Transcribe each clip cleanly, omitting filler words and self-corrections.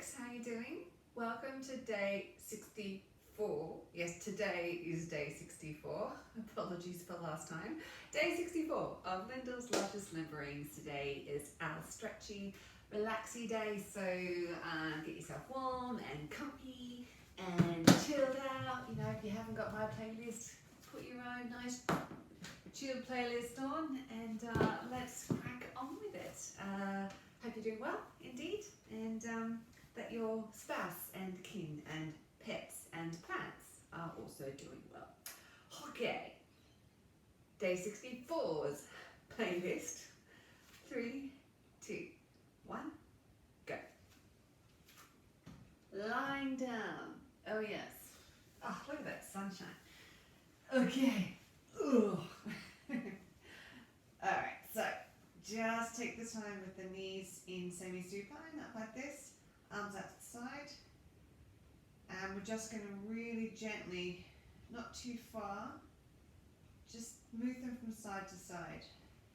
folks, how are you doing? Welcome to day 64. Yes, today is day 64. Apologies for last time. Day 64 of Lyndall's Luscious Limberings. Today is our stretchy, relaxy day, so get yourself warm and comfy and chilled out. You know, if you haven't got my playlist, put your own nice chilled playlist on and let's crack on with it. Hope you're doing well, indeed, and that your spouse and kin and pets and plants are also doing well. Okay, day 64's playlist. 3, 2, 1, go. Lying down. Oh yes. Oh, look at that sunshine. Okay. Ugh. Alright, so just take the time with the knees in semi-supine, up like this, arms out to the side, and we're just going to really gently, not too far, just move them from side to side.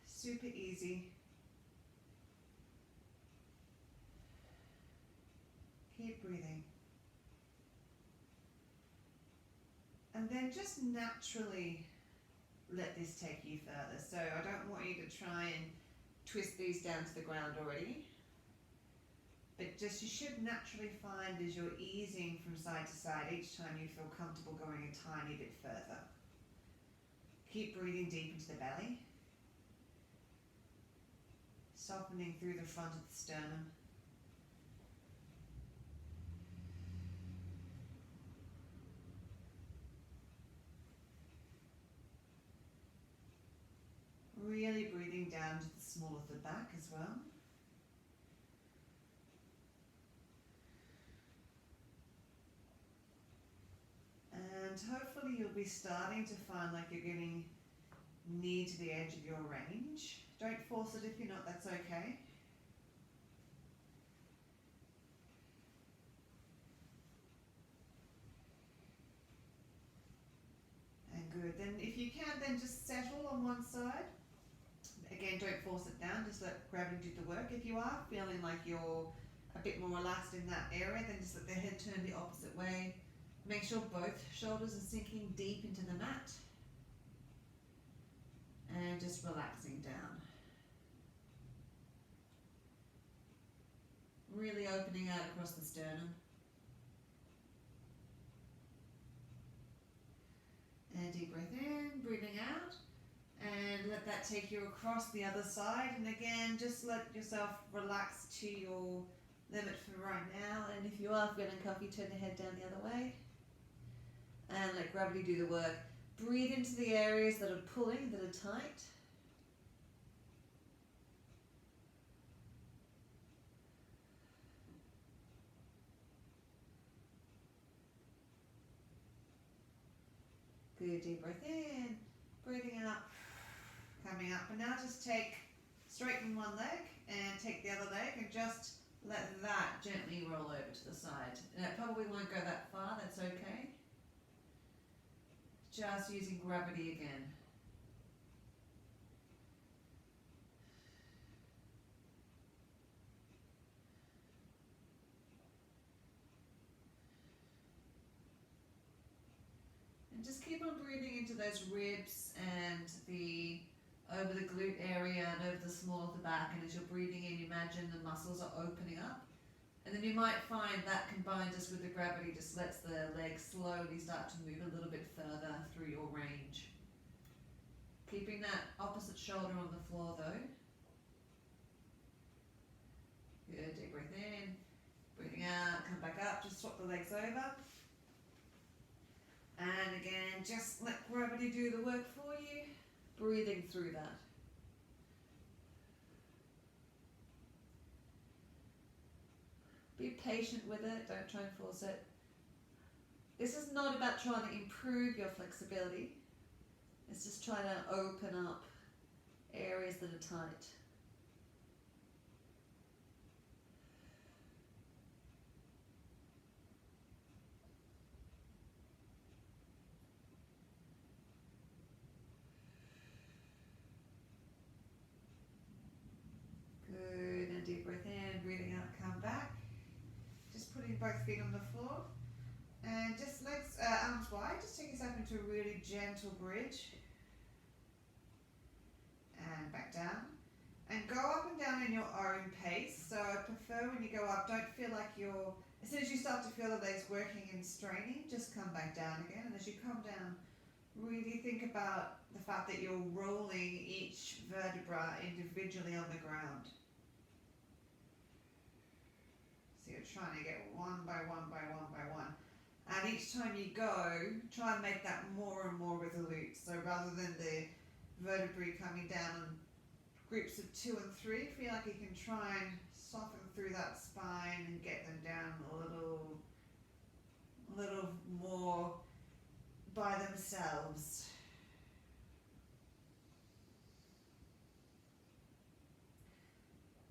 Super easy. Keep breathing. And then just naturally let this take you further. So I don't want you to try and twist these down to the ground already. But just you should naturally find as you're easing from side to side, each time you feel comfortable going a tiny bit further. Keep breathing deep into the belly. Softening through the front of the sternum. Really breathing down to the small of the back as well. And hopefully you'll be starting to find like you're getting knee to the edge of your range. Don't force it if you're not, that's okay. And good. Then if you can, then just settle on one side. Again, don't force it down, just let gravity do the work. If you are feeling like you're a bit more relaxed in that area, then just let the head turn the opposite way. Make sure both shoulders are sinking deep into the mat. And just relaxing down. Really opening out across the sternum. And deep breath in, breathing out. And let that take you across the other side. And again, just let yourself relax to your limit for right now. And if you are feeling comfy, turn the head down the other way. And let gravity do the work. Breathe into the areas that are pulling, that are tight. Good, deep breath in, breathing out, coming up. And now just straighten one leg and take the other leg and just let that gently roll over to the side. And it probably won't go that far, that's okay. Just using gravity again. And just keep on breathing into those ribs and over the glute area and over the small of the back. And as you're breathing in, imagine the muscles are opening up. And then you might find that combined just with the gravity just lets the legs slowly start to move a little bit further through your range. Keeping that opposite shoulder on the floor though. Good, deep breath in, breathing out, come back up, just swap the legs over. And again, just let gravity do the work for you, breathing through that. Be patient with it, don't try and force it. This is not about trying to improve your flexibility. It's just trying to open up areas that are tight. Good, and deep breath in, breathing out, come back. Just gentle bridge. And back down. And go up and down in your own pace. So I prefer when you go up, don't feel like you're, as soon as you start to feel the legs working and straining, just come back down again. And as you come down, really think about the fact that you're rolling each vertebra individually on the ground. So you're trying to get one by one by one by one. And each time you go, try and make that more and more resolute. So rather than the vertebrae coming down on groups of 2 and 3, feel like you can try and soften through that spine and get them down a little more by themselves.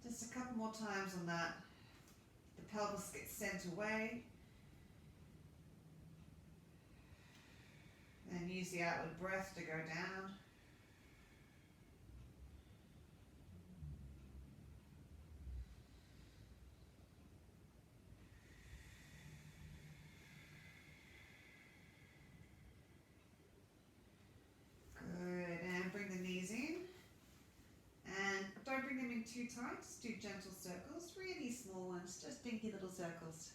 Just a couple more times on that. The pelvis gets sent away. And use the outward breath to go down. Good, and bring the knees in. And don't bring them in too tight, just do gentle circles, really small ones, just dinky little circles.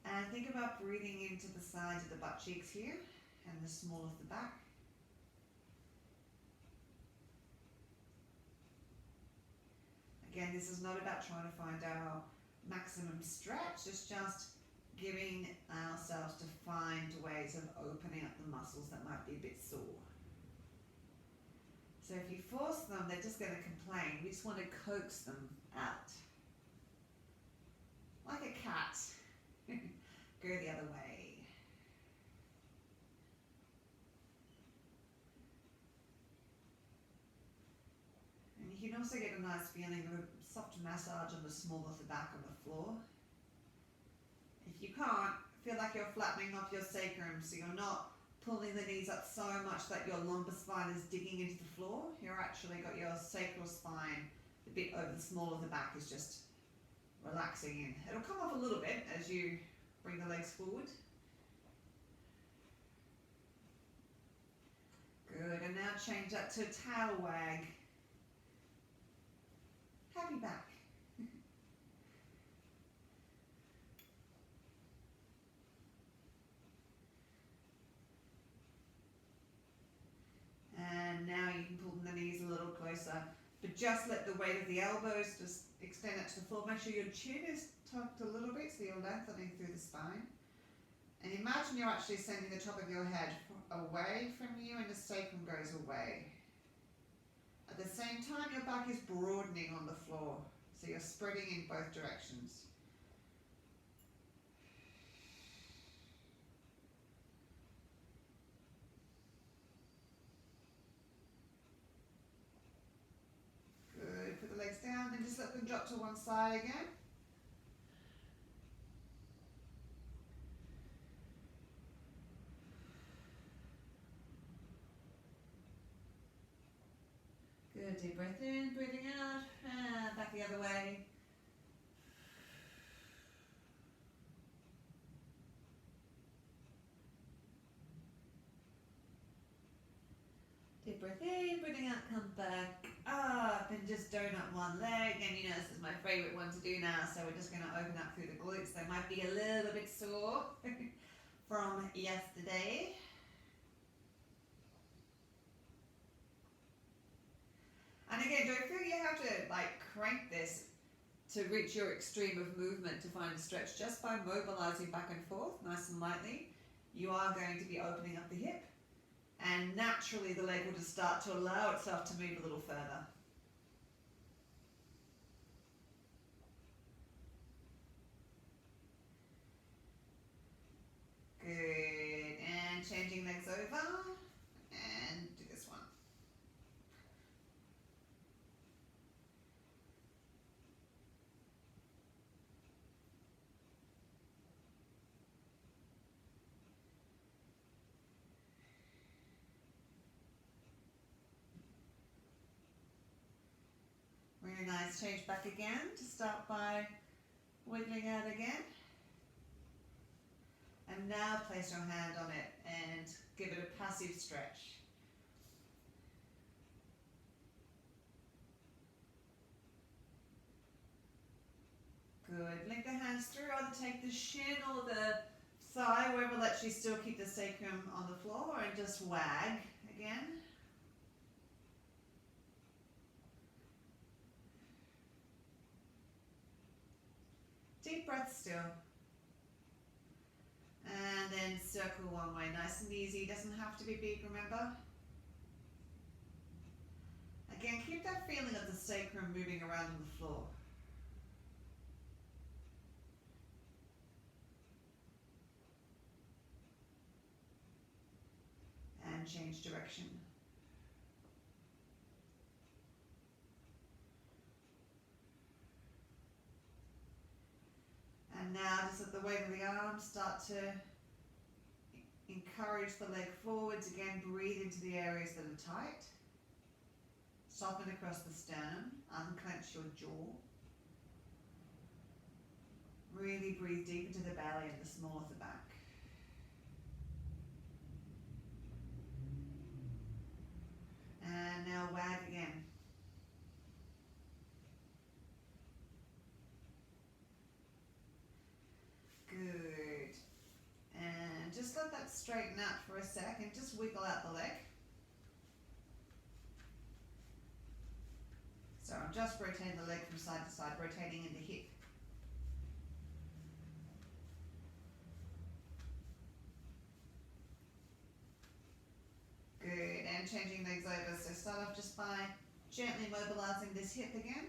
And think about breathing into the sides of the butt cheeks here and the small of the back. Again, this is not about trying to find our maximum stretch, it's just giving ourselves to find ways of opening up the muscles that might be a bit sore. So if you force them, they're just going to complain. We just want to coax them out. Like a cat. Go the other way. And you can also get a nice feeling of a soft massage on the small of the back of the floor. If you can't, feel like you're flattening off your sacrum, so you're not pulling the knees up so much that your lumbar spine is digging into the floor. You're actually got your sacral spine, the bit over the small of the back is just relaxing in. It'll come off a little bit as you bring the legs forward. Good, and now change that to a tail wag. Happy back. And now you can pull the knees a little closer, but just let the weight of the elbows just extend it to the floor. Make sure your chin is tucked a little bit so you're lengthening through the spine. And imagine you're actually sending the top of your head away from you and the sacrum goes away. At the same time, your back is broadening on the floor, so you're spreading in both directions. Good, put the legs down and just let them drop to one side again. Good, deep breath in, breathing out, and back the other way. Deep breath in, breathing out, come back up and just donut one leg. And you know, this is my favorite one to do now, so we're just going to open up through the glutes. They might be a little bit sore from yesterday. And again, don't feel you have to like crank this to reach your extreme of movement to find a stretch. Just by mobilizing back and forth, nice and lightly, you are going to be opening up the hip. And naturally the leg will just start to allow itself to move a little further. Good, and changing legs over, and do this one. Really nice, change back again to start by wiggling out again. And now place your hand on it and give it a passive stretch. Good. Link the hands through, either take the shin or the thigh, wherever lets you still keep the sacrum on the floor, and just wag again. Deep breath still. And then circle one way, nice and easy. Doesn't have to be big, remember? Again, keep that feeling of the sacrum moving around on the floor. And change direction. And now just at the weight of the arms, start to encourage the leg forwards. Again, breathe into the areas that are tight. Soften across the sternum, unclench your jaw. Really breathe deep into the belly and the small of the back. And now wag again. Good. And just let that straighten out for a sec and just wiggle out the leg. So I'm just rotating the leg from side to side, rotating in the hip. Good, and changing legs over. So start off just by gently mobilizing this hip again.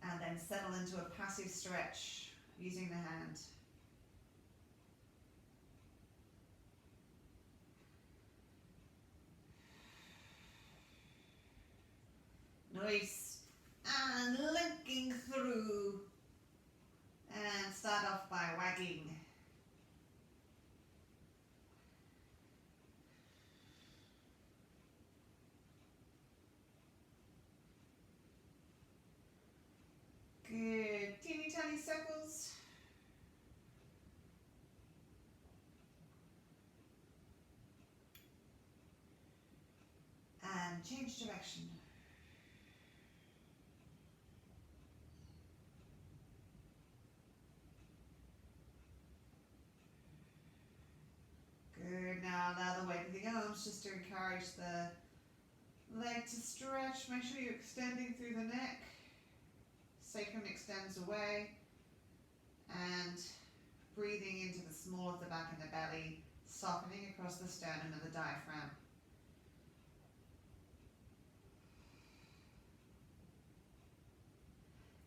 And then settle into a passive stretch using the hand. Nice. And linking through. And start off by wagging. Good. Teeny tiny circles. And change direction. Good. Now allow the weight of the arms just to encourage the leg to stretch. Make sure you're extending through the neck. Sacrum extends away. And breathing into the small of the back and the belly, softening across the sternum and the diaphragm.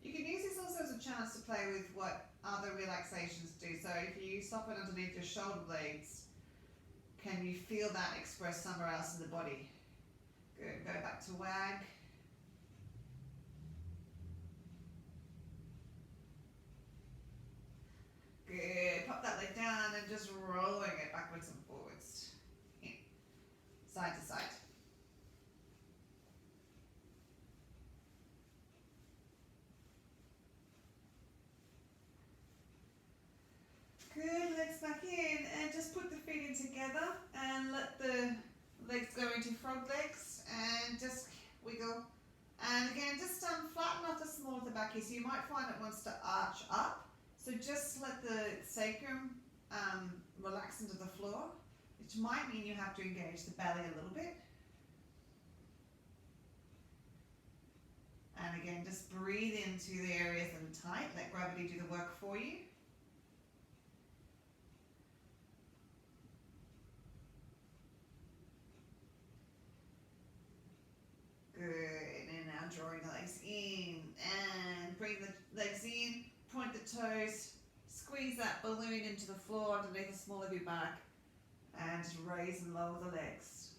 You can use this also as a chance to play with what other relaxations do. So if you soften underneath your shoulder blades, can you feel that expressed somewhere else in the body? Good. Go back to wag. Good. Pop that leg down and just rolling it backwards and forwards. In. Side to side. Good. Legs back in and just put the feet in together and let the legs go into frog legs and just wiggle. And again, just flatten off the small of the back here. So you might find it wants to arch up. So just let the sacrum relax into the floor, which might mean you have to engage the belly a little bit. And again, just breathe into the areas that are tight. Let gravity do the work for you. Good. And now drawing the legs in and bring the legs in. Point the toes, squeeze that balloon into the floor underneath the small of your back, and just raise and lower the legs.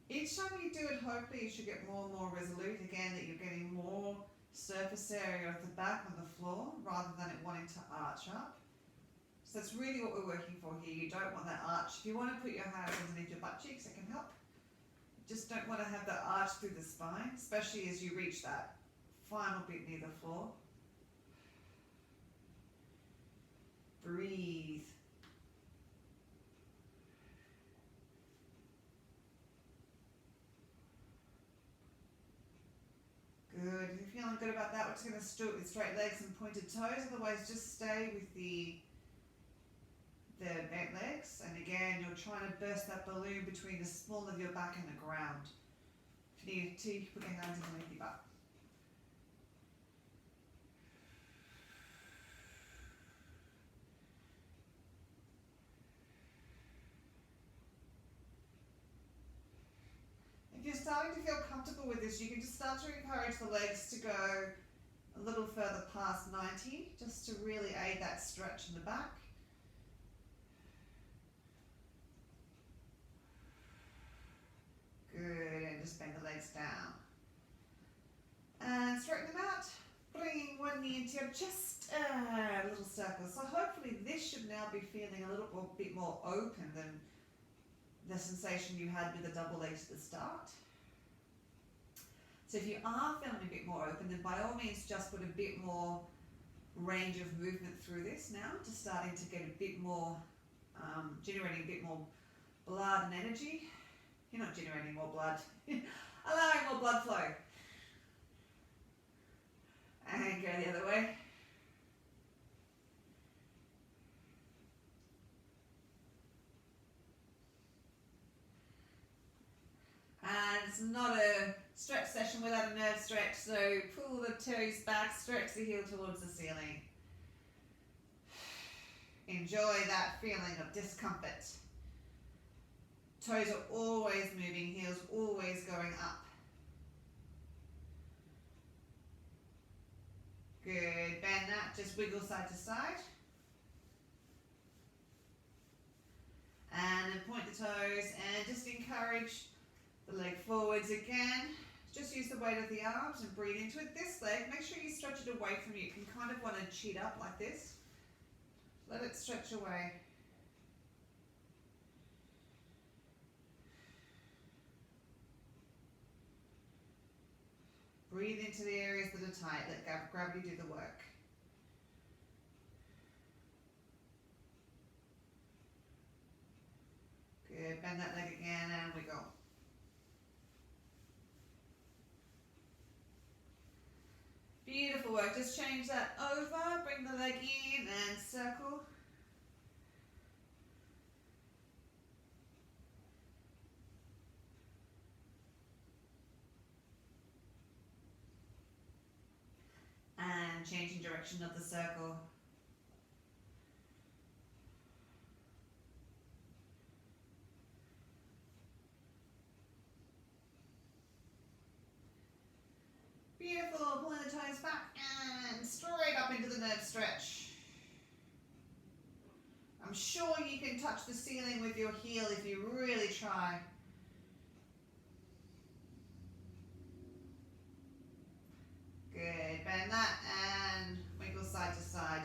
Each time you do it, hopefully you should get more and more resolute. Again, that you're getting more surface area of the back on the floor rather than it wanting to arch up. So that's really what we're working for here. You don't want that arch. If you want to put your hands underneath your butt cheeks, it can help. You just don't want to have that arch through the spine, especially as you reach that final bit near the floor. Breathe. Good. If you're feeling good about that, we're just going to do it with straight legs and pointed toes. Otherwise, just stay with the bent legs. And again, you're trying to burst that balloon between the small of your back and the ground. If you need to, you can put your hands underneath your butt. If you're starting to feel comfortable with this, you can just start to encourage the legs to go a little further past 90, just to really aid that stretch in the back. Good, and just bend the legs down. And straighten them out, bringing one knee into your chest, a little circle. So hopefully this should now be feeling a little bit more open than the sensation you had with the double legs at the start. So if you are feeling a bit more open, then by all means just put a bit more range of movement through this now, just starting to get a bit more, generating a bit more blood and energy. You're not generating more blood, allowing more blood flow. And go the other way. And it's not a stretch session without a nerve stretch, so pull the toes back, stretch the heel towards the ceiling. Enjoy that feeling of discomfort. Toes are always moving, heels always going up. Good, bend that, just wiggle side to side. And then point the toes and just encourage the leg forwards again. Just use the weight of the arms and breathe into it. This leg, make sure you stretch it away from you. You can kind of want to cheat up like this. Let it stretch away. Breathe into the areas that are tight. Let gravity do the work. Good. Bend that leg again and wiggle. Beautiful work. Just change that over. Bring the leg in and circle. And changing direction of the circle. Beautiful, pulling the toes back and straight up into the nerve stretch. I'm sure you can touch the ceiling with your heel if you really try. Good, bend that and wiggle side to side.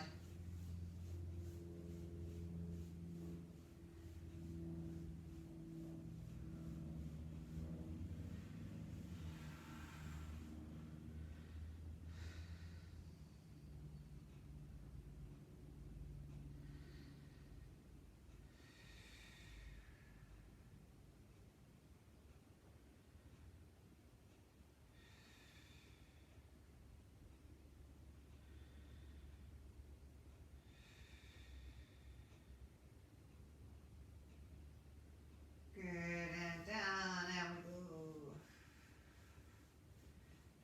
Good, and down, and wiggle.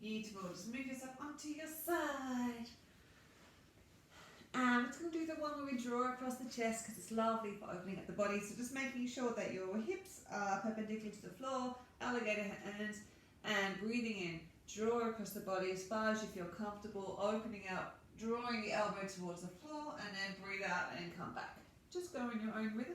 Beautiful, just move yourself onto your side. And we're just going to do the one where we draw across the chest because it's lovely for opening up the body. So just making sure that your hips are perpendicular to the floor, alligator hands, and breathing in. Draw across the body as far as you feel comfortable, opening out, drawing the elbow towards the floor, and then breathe out and come back. Just go in your own rhythm.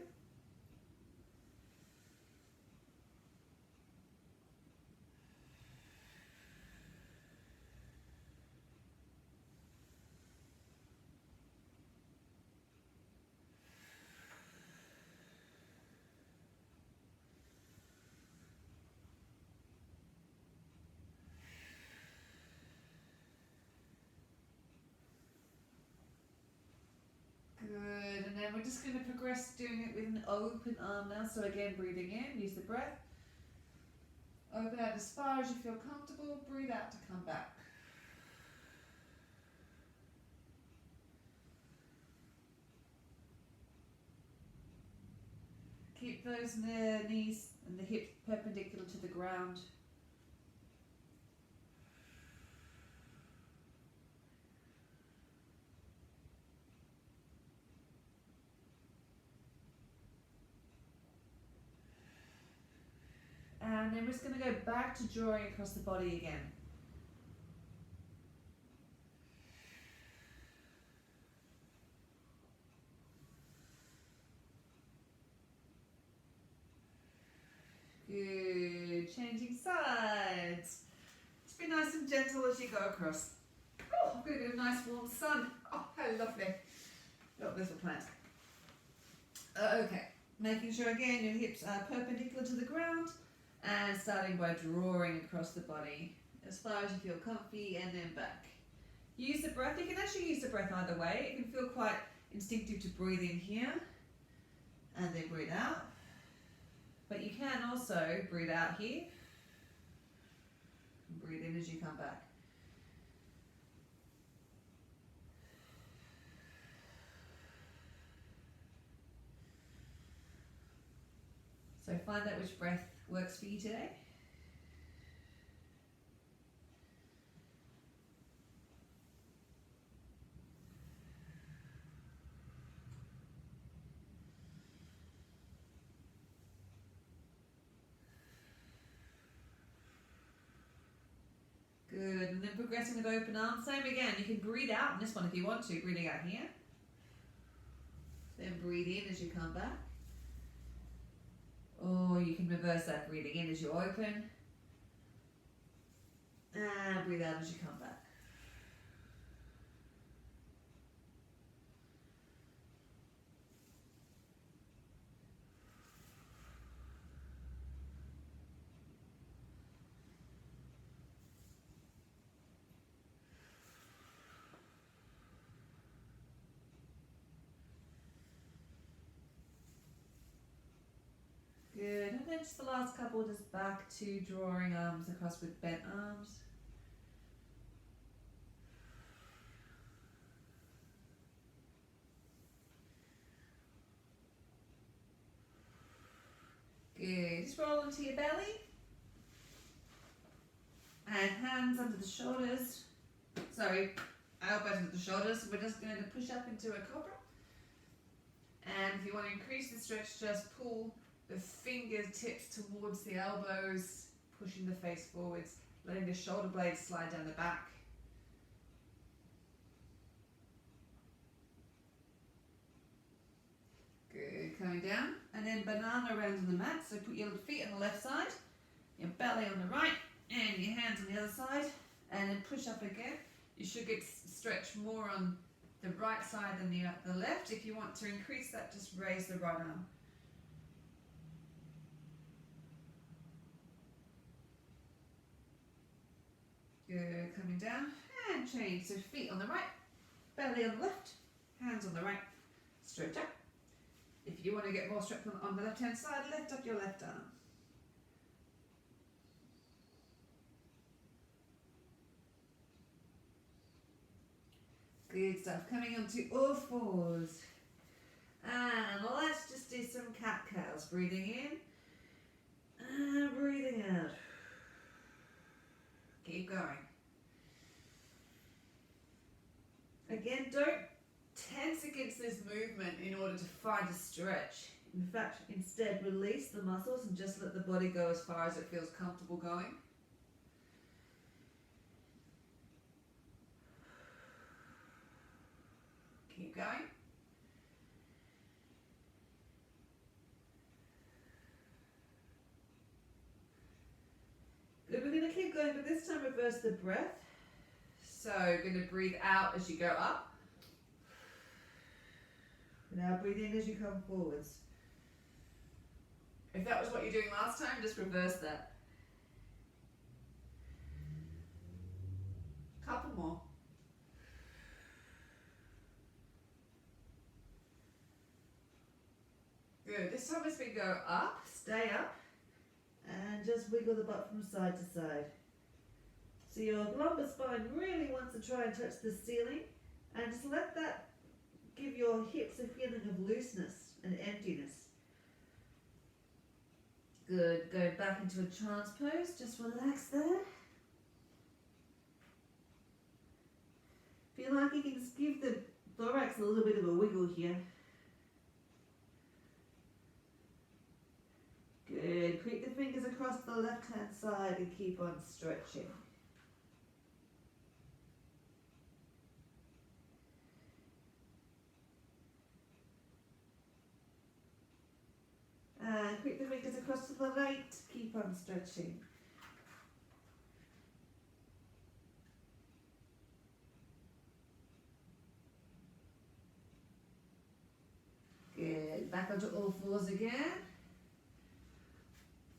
Good. we're just going to progress doing it with an open arm now. So again, breathing in, use the breath. Open out as far as you feel comfortable. Breathe out to come back. Keep those knees and the hips perpendicular to the ground. And then we're just going to go back to drawing across the body again. Good. Changing sides. Just be nice and gentle as you go across. Oh, I'm going to get a nice warm sun. Oh, how lovely. Got this plant. Okay. Making sure again your hips are perpendicular to the ground. And starting by drawing across the body as far as you feel comfy, and then back. Use the breath. You can actually use the breath either way. It can feel quite instinctive to breathe in here and then breathe out. But you can also breathe out here and breathe in as you come back. So find out which breath works for you today. Good, and then progressing with open arms. Same again, you can breathe out in this one if you want to, breathing out here. Then breathe in as you come back. Or you can reverse that, breathing in as you open. And breathe out as you come back. Good, and then just the last couple, just back to drawing arms across with bent arms. Good, just roll onto your belly. And hands under the shoulders. Sorry, elbows under the shoulders. We're just going to push up into a cobra. And if you want to increase the stretch, just pull the fingertips towards the elbows, pushing the face forwards, letting the shoulder blades slide down the back. Good, coming down, and then banana around on the mat. So put your feet on the left side, your belly on the right, and your hands on the other side, and then push up again. You should get stretch more on the right side than the left. If you want to increase that, just raise the right arm. Good, coming down and change. So feet on the right, belly on the left, hands on the right, stretch up. If you want to get more stretch on the left hand side, lift up your left arm. Good stuff. Coming onto all fours. And let's just do some cat-cows. Breathing in and breathing out. Keep going. Again, don't tense against this movement in order to find a stretch. In fact, instead release the muscles and just let the body go as far as it feels comfortable going. Keep going. Good, we're going to keep going, but this time reverse the breath. So going to breathe out as you go up. Now breathe in as you come forwards. If that was what you're doing last time, just reverse that. Couple more. Good. This time as we go up, stay up. And just wiggle the butt from side to side. So your lumbar spine really wants to try and touch the ceiling, and just let that give your hips a feeling of looseness and emptiness. Good. Go back into a child's pose. Just relax there. Feel like you can just give the thorax a little bit of a wiggle here. Good. Creep the fingers across the left-hand side and keep on stretching. And creep the fingers across to the right. Keep on stretching. Good. Back onto all fours again.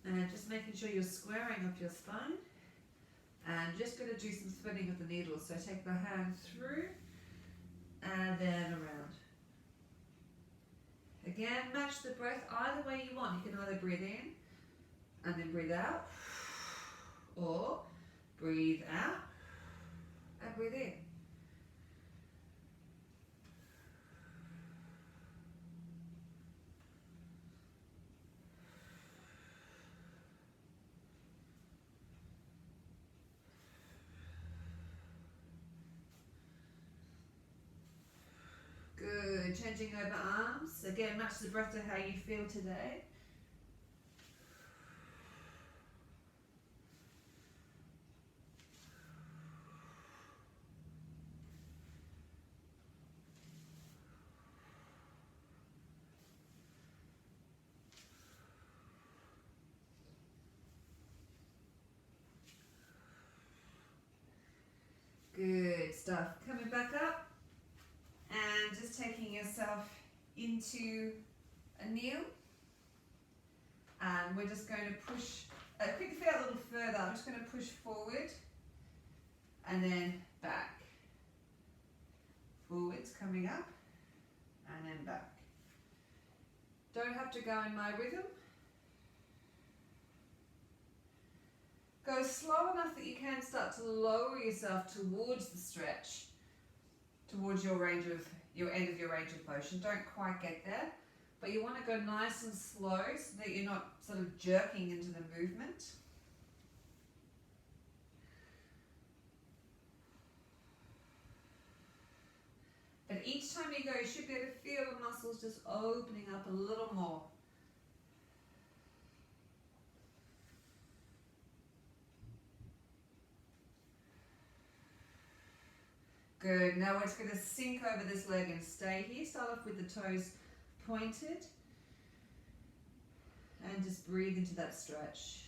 And just making sure you're squaring up your spine. And just going to do some spinning with the needle. So take the hand through and then around. Again, match the breath either way you want. You can either breathe in and then breathe out, or breathe out and breathe in. Good. Changing over arms. Again, match the breath to how you feel today. Good stuff. Coming back up and just taking yourself into a kneel. And we're just going to push, quick feet out a little further. I'm just going to push forward and then back. Forwards, coming up and then back. Don't have to go in my rhythm. Go slow enough that you can start to lower yourself towards the stretch, towards your end of your range of motion. Don't quite get there, but you want to go nice and slow so that you're not sort of jerking into the movement. But each time you go, you should be able to feel the muscles just opening up a little more. Good. Now we're just going to sink over this leg and stay here. Start off with the toes pointed. And just breathe into that stretch.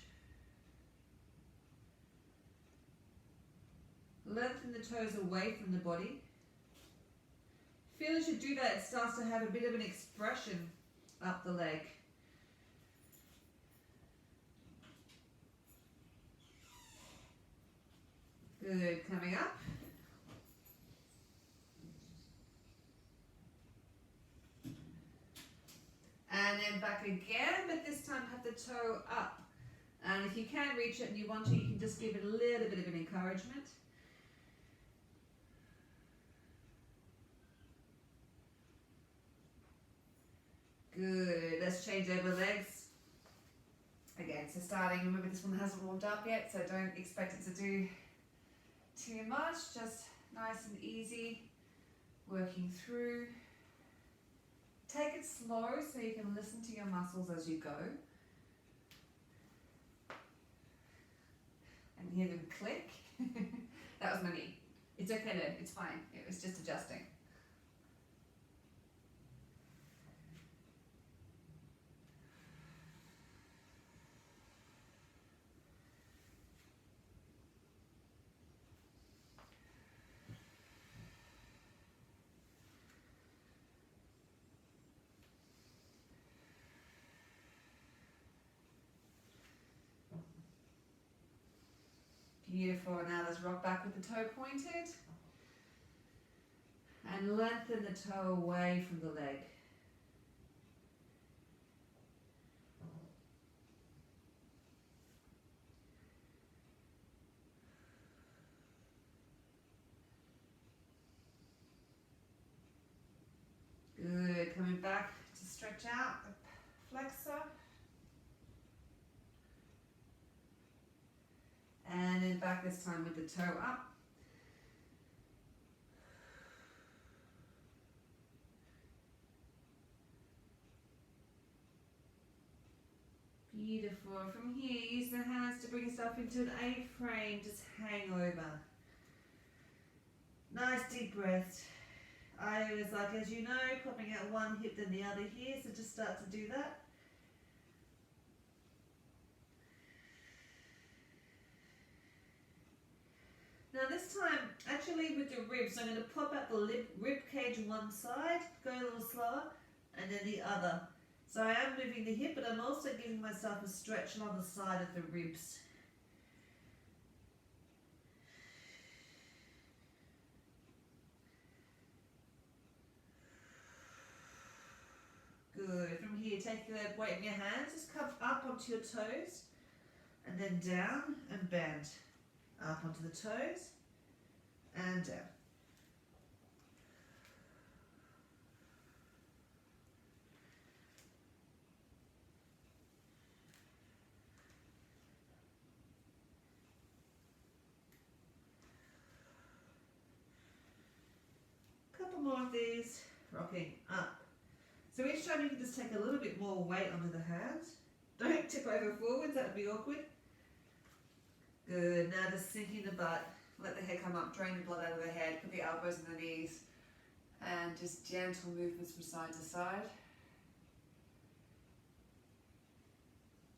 Lengthen the toes away from the body. Feel as you do that, it starts to have a bit of an expression up the leg. Good. Coming up. And then back again, but this time have the toe up. And if you can reach it and you want to, you can just give it a little bit of an encouragement. Good. Let's change over legs. Again, so starting, remember this one hasn't warmed up yet, so don't expect it to do too much. Just nice and easy, working through. Take it slow so you can listen to your muscles as you go. And hear them click. That was my knee. It's okay then, it's fine. It was just adjusting. Beautiful. Now let's rock back with the toe pointed. And lengthen the toe away from the leg. stretch out the flexor. And then back this time with the toe up. Beautiful. From here, use the hands to bring yourself into an A-frame. Just hang over. Nice deep breath. I always like, as you know, popping out one hip then the other here. So just start to do that. Now this time, actually with the ribs, I'm going to pop out the rib cage one side, go a little slower, and then the other. So I am moving the hip, but I'm also giving myself a stretch along the side of the ribs. Good. From here, take the weight in your hands, just come up onto your toes, and then down and bend. Up onto the toes, and down. Couple more of these, rocking up. So each time you can just take a little bit more weight onto the hands. Don't tip over forwards, that would be awkward. Good, now just sinking the butt, let the head come up, drain the blood out of the head, put the elbows and the knees, and just gentle movements from side to side.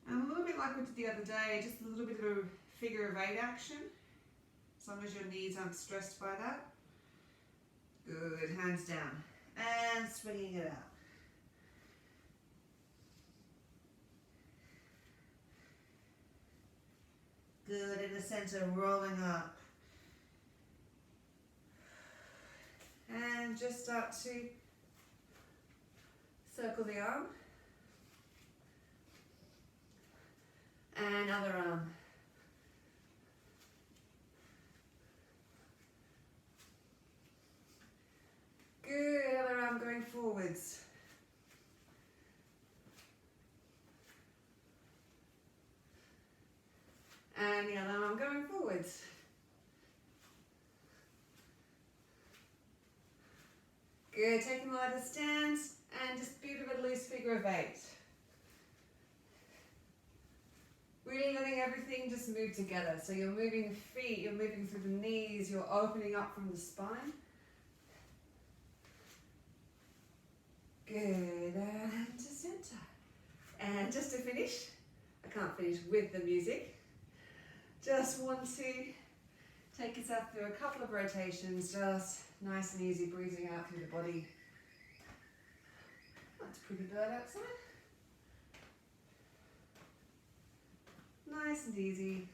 And a little bit like we did the other day, just a little bit of a figure of 8 action, as long as your knees aren't stressed by that. Good, hands down, and swinging it out. Good, in the center, rolling up. And just start to circle the arm. And other arm. Good, other arm going forwards. And the other arm going forwards. Good, taking a lighter stance and just beautiful loose figure of 8. Really letting everything just move together. So you're moving the feet, you're moving through the knees, you're opening up from the spine. Good, and to center. And just to finish, I can't finish with the music. Just want to take yourself through a couple of rotations, just nice and easy, breathing out through the body. That's a pretty bird outside. Nice and easy.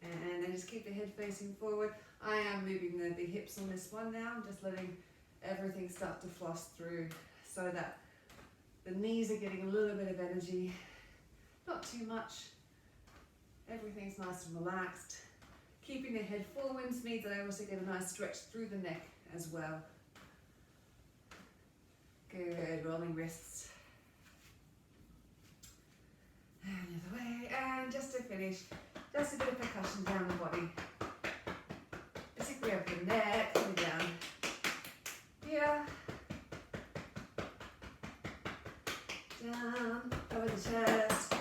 And then just keep the head facing forward. I am moving the hips on this one now. I'm just letting everything start to floss through so that the knees are getting a little bit of energy. Not too much. Everything's nice and relaxed. Keeping the head forwards means that I also get a nice stretch through the neck as well. Good, rolling wrists. And the other way, and just to finish, just a bit of percussion down the body. Particularly over the neck, coming down here. Down, over the chest,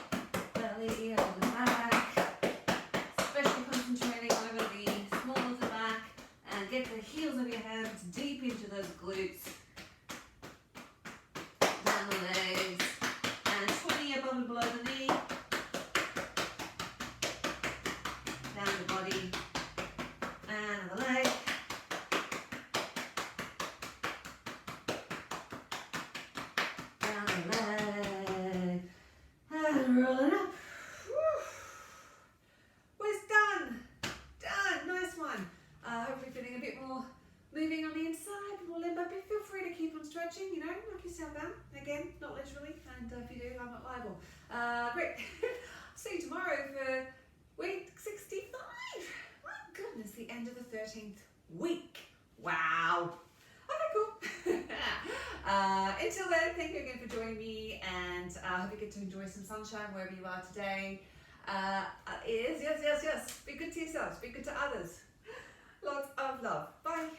belly, over the back. Especially concentrating over the small of the back, and get the heels of your hands deep into those glutes. Down the legs, and 20 above and below the knee. Down the body, and the leg. Down the leg, and rolling up. Done. Nice one. Hopefully feeling a bit more moving on the inside, a bit more limber. But feel free to keep on stretching, you know, knock yourself down. Again, not literally, and if you do, I'm not liable. Great. See you tomorrow for week 65. My goodness, the end of the 13th week. Wow. Okay, cool. Until then, thank you again for joining me, and I hope you get to enjoy some sunshine wherever you are today. Yes. Be good to yourselves, be good to others. Lots of love. Bye.